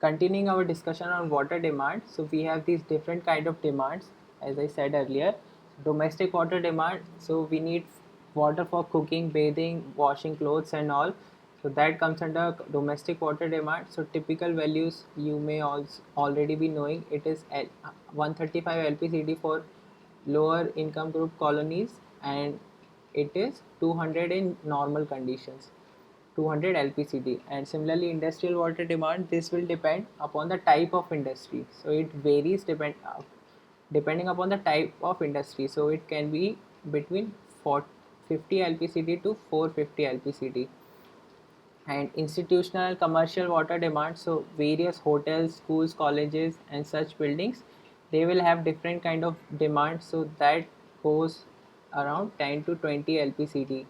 continuing our discussion on water demand, so we have these different kind of demands. As I said earlier, domestic water demand, so we need water for cooking, bathing, washing clothes and all. So that comes under domestic water demand. So typical values you may also already be knowing, it is 135 lpcd for lower income group colonies, and it is 200 in normal conditions, 200 lpcd. And similarly industrial water demand, this will depend upon the type of industry, so it varies depending upon the type of industry. So it can be between 50 lpcd to 450 lpcd. And institutional and commercial water demand, so various hotels, schools, colleges and such buildings, they will have different kind of demand, so that goes around 10 to 20 lpcd.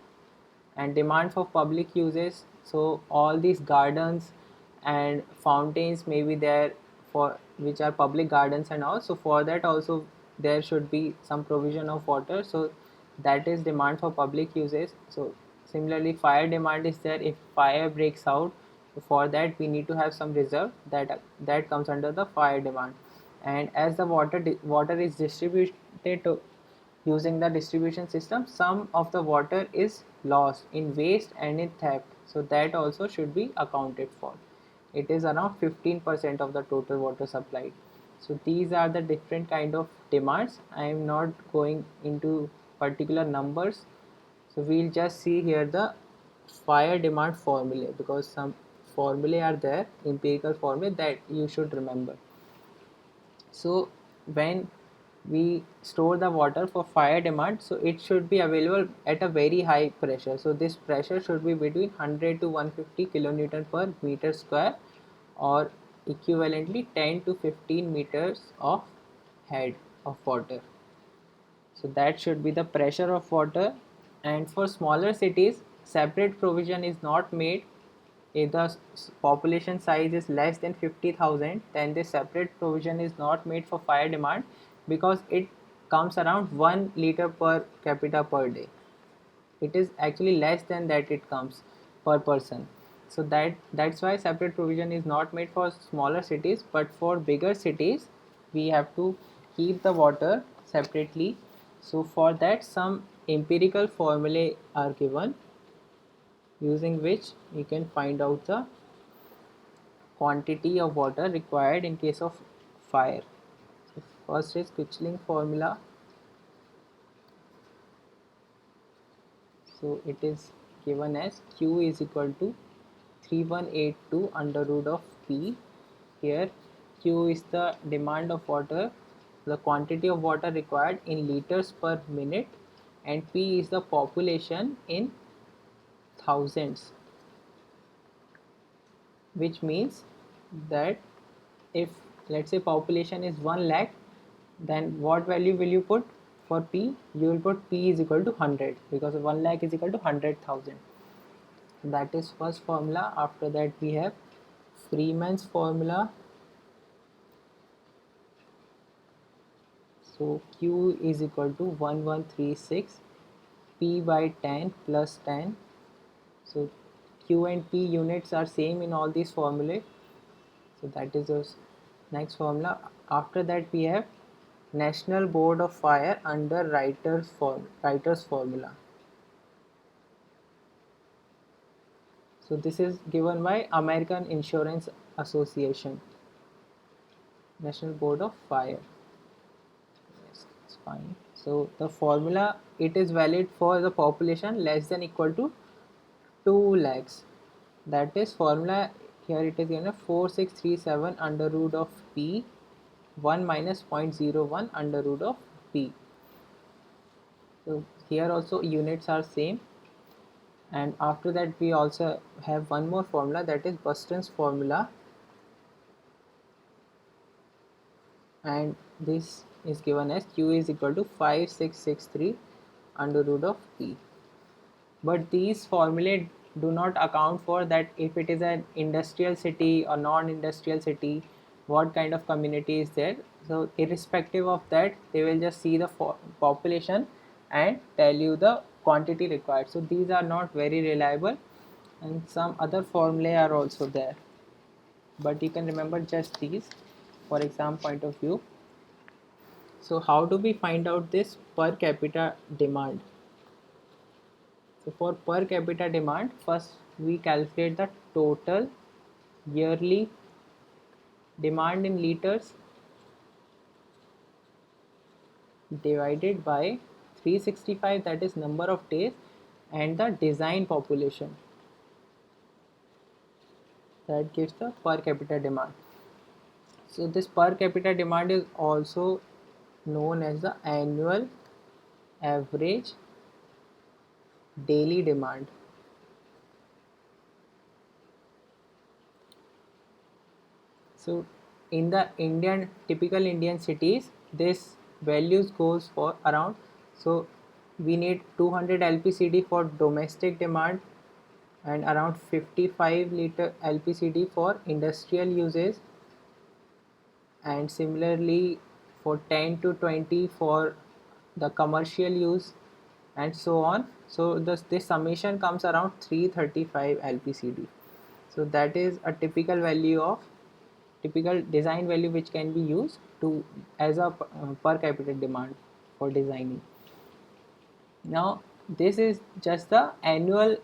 And demand for public uses, so all these gardens and fountains may be there, for which are public gardens and all, so for that also there should be some provision of water, so that is demand for public uses. So similarly fire demand is there, if fire breaks out, for that we need to have some reserve, that comes under the fire demand. And as the water is distributed to using the distribution system, some of the water is lost in waste and in theft, so that also should be accounted for. It is around 15% of the total water supply. So these are the different kind of demands. I am not going into particular numbers, so we'll just see here the fire demand formula, because some formulae are there, empirical formulae that you should remember. So when we store the water for fire demand, so it should be available at a very high pressure, so this pressure should be between 100 to 150 kilonewton per meter square, or equivalently 10 to 15 meters of head of water. So that should be the pressure of water. And for smaller cities, separate provision is not made. If the population size is less than 50,000, then this separate provision is not made for fire demand, because it comes around 1 liter per capita per day. It is actually less than that, it comes per person. So that's why separate provision is not made for smaller cities, but for bigger cities we have to keep the water separately. So for that some empirical formulae are given, using which you can find out the quantity of water required in case of fire. So first is Quisling formula. So it is given as Q is equal to 3182 under root of P. Here Q is the demand of water, the quantity of water required in liters per minute, and P is the population in thousands, which means that if let's say population is 1 lakh, then what value will you put for P? You will put P is equal to 100, because 1 lakh is equal to 100,000. That is first formula. After that we have Freeman's formula. So Q is equal to 1136 P by 10 plus 10. So Q and P units are same in all these formulae. So that is the next formula. After that we have National Board of Fire under Writer's formula. So this is given by American Insurance Association. National Board of Fire. Yes, it's fine. So the formula, it is valid for the population less than equal to 2 lakhs. That is formula here, it is given 4637 under root of P 1 minus 0.01 under root of P. So here also units are same. And after that we also have one more formula, that is Buston's formula, and this is given as Q is equal to 5663 under root of P. But these formulae do not account for that if it is an industrial city or non-industrial city, what kind of community is there. So irrespective of that, they will just see the population and tell you the quantity required. So these are not very reliable, and some other formulae are also there. but you can remember just these for exam point of view. So how do we find out this per capita demand? So for per capita demand, first we calculate the total yearly demand in liters divided by 365, that is number of days, and the design population, that gives the per capita demand. So this per capita demand is also known as the annual average daily demand. So in the typical Indian cities, this values goes for around, so we need 200 LPCD for domestic demand and around 55 liter LPCD for industrial uses, and similarly for 10 to 20 for the commercial use, and so on. So this summation comes around 335 LPCD. So that is a typical design value which can be used to as a per capita demand for designing. Now this is just the annual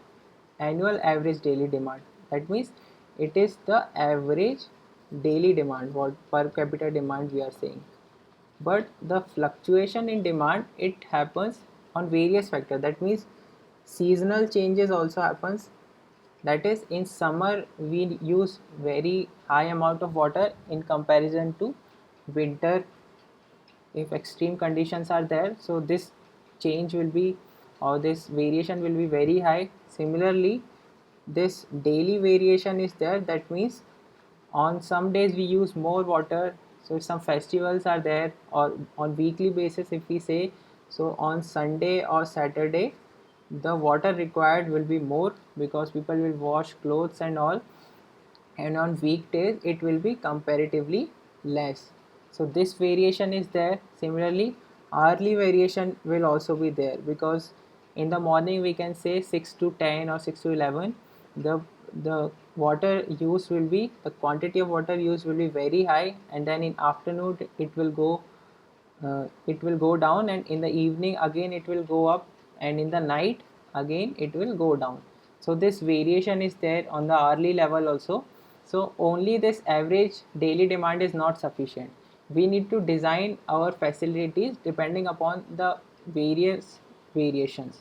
average daily demand. That means it is the average daily demand, what per capita demand we are saying. But the fluctuation in demand, it happens on various factors. That means seasonal changes also happens. That is, in summer we use very high amount of water in comparison to winter. If extreme conditions are there, so this change will be, or this variation will be very high. Similarly, this daily variation is there. That means on some days we use more water, so if some festivals are there, or on weekly basis if we say, so on Sunday or Saturday the water required will be more because people will wash clothes and all, and on weekdays it will be comparatively less. So this variation is there. Similarly, hourly variation will also be there, because in the morning we can say 6 to 10 or 6 to 11, the water use will be, the quantity of water use will be very high, and then in afternoon it will go down, and in the evening again it will go up, and in the night again it will go down. So this variation is there on the hourly level also. So only this average daily demand is not sufficient. We need to design our facilities depending upon the various variations.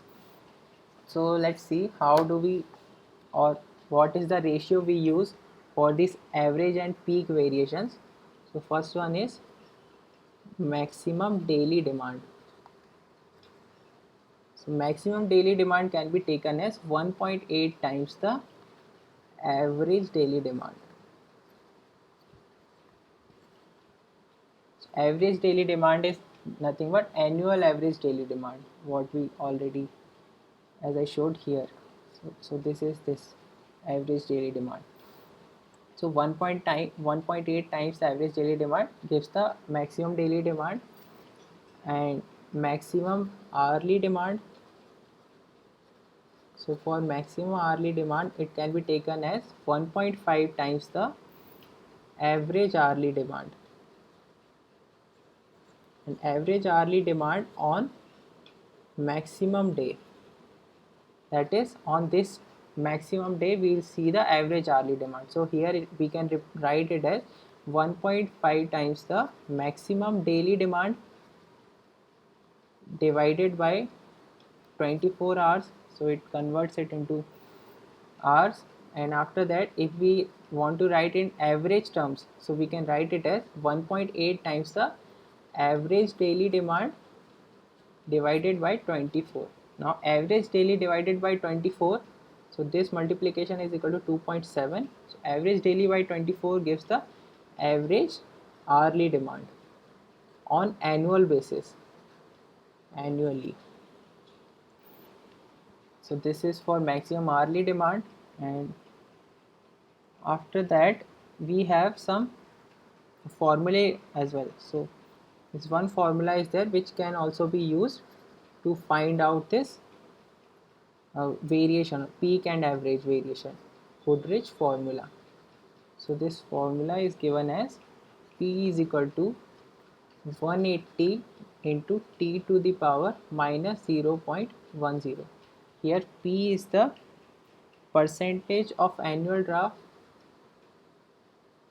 So let's see how do we, or what is the ratio we use for this average and peak variations. So first one is maximum daily demand. So maximum daily demand can be taken as 1.8 times the average daily demand. So average daily demand is nothing but annual average daily demand, what we already, as I showed here. So this is this average daily demand. So 1.8 times the average daily demand gives the maximum daily demand, and maximum hourly demand. So for maximum hourly demand, it can be taken as 1.5 times the average hourly demand. And average hourly demand on maximum day. That is, on this maximum day, we will see the average hourly demand. So here we can write it as 1.5 times the maximum daily demand divided by 24 hours. So it converts it into hours, and after that if we want to write in average terms, so we can write it as 1.8 times the average daily demand divided by 24. Now average daily divided by 24, so this multiplication is equal to 2.7. So average daily by 24 gives the average hourly demand on annual basis, annually. So this is for maximum hourly demand, and after that we have some formulae as well. So this one formula is there which can also be used to find out this variation, peak and average variation, Goodrich formula. So this formula is given as P is equal to 180 into T to the power minus 0.10. Here P is the percentage of annual draft,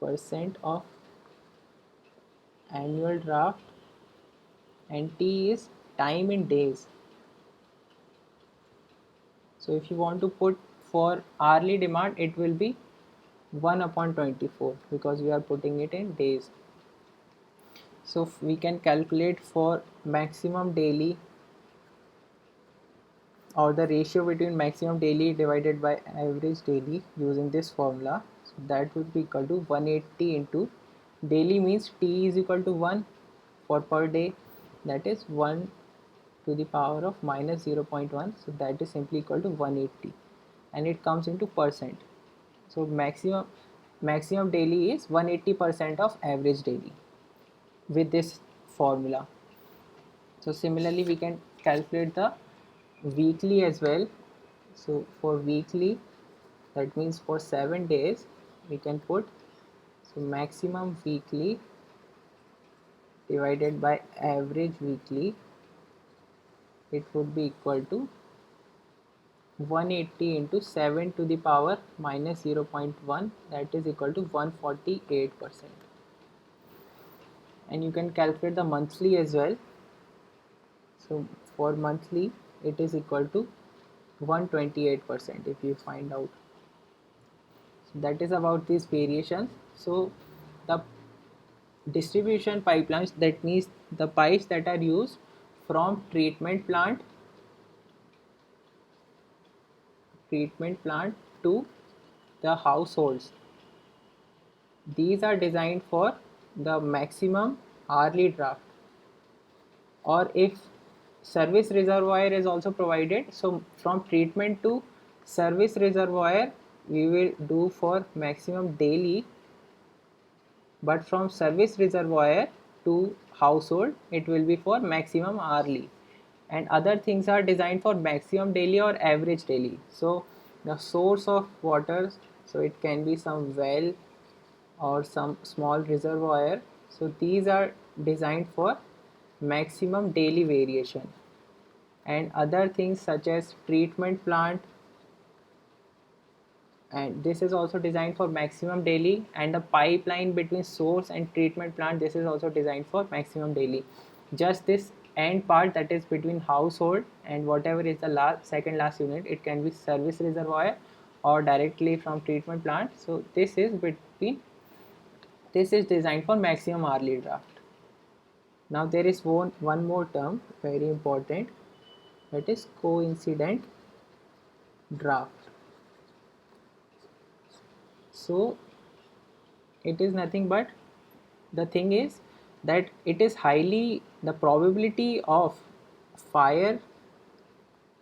percent of annual draft, and T is time in days. So if you want to put for hourly demand, it will be 1 upon 24 because we are putting it in days. So we can calculate for maximum daily, or the ratio between maximum daily divided by average daily using this formula. So that would be equal to 180 into daily means T is equal to 1 for per day, that is 1 to the power of minus 0.1, so that is simply equal to 180, and it comes into percent. So maximum daily is 180% of average daily with this formula. So similarly we can calculate the weekly as well. So for weekly, that means for 7 days, we can put, so maximum weekly divided by average weekly, it would be equal to 180 into 7 to the power minus 0.1, that is equal to 148%. And you can calculate the monthly as well. So for monthly, it is equal to 128% if you find out. So that is about these variations. So the distribution pipelines, that means the pipes that are used from treatment plant to the households, these are designed for the maximum hourly draft. Or if service reservoir is also provided, so from treatment to service reservoir we will do for maximum daily, but from service reservoir to household it will be for maximum hourly, and other things are designed for maximum daily or average daily. So the source of water, so it can be some well or some small reservoir, so these are designed for maximum daily variation, and other things such as treatment plant, and this is also designed for maximum daily, and the pipeline between source and treatment plant, this is also designed for maximum daily. Just this end part, that is between household and whatever is the second last unit, it can be service reservoir or directly from treatment plant, so this is designed for maximum hourly draft. Now there is one more term very important, that is coincident draft. So it is nothing but, the thing is that it is highly, the probability of fire,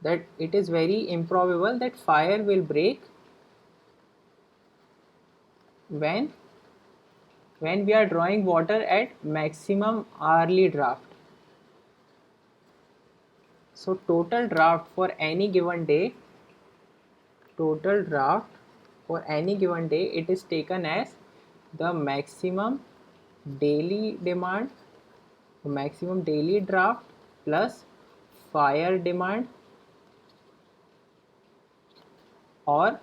that it is very improbable that fire will break when we are drawing water at maximum hourly draft. So total draft for any given day, it is taken as the maximum daily demand, maximum daily draft plus fire demand, or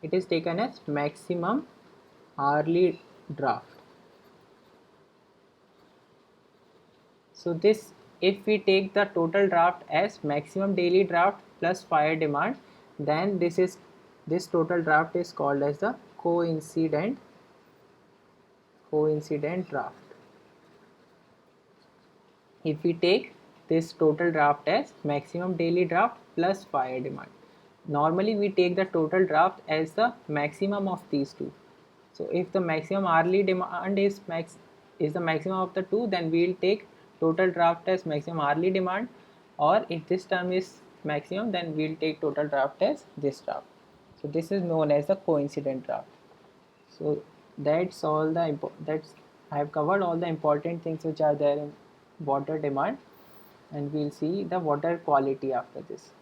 it is taken as maximum hourly draft. So this, if we take the total draft as maximum daily draft plus fire demand, then this total draft is called as the coincident draft. If we take this total draft as maximum daily draft plus fire demand, normally we take the total draft as the maximum of these two. So if the maximum hourly demand is the maximum of the two, then we will take total draft as maximum hourly demand, or if this term is maximum, then we will take total draft as this draft. So this is known as the coincident draft. So that's all I have covered all the important things which are there in water demand, and we'll see the water quality after this.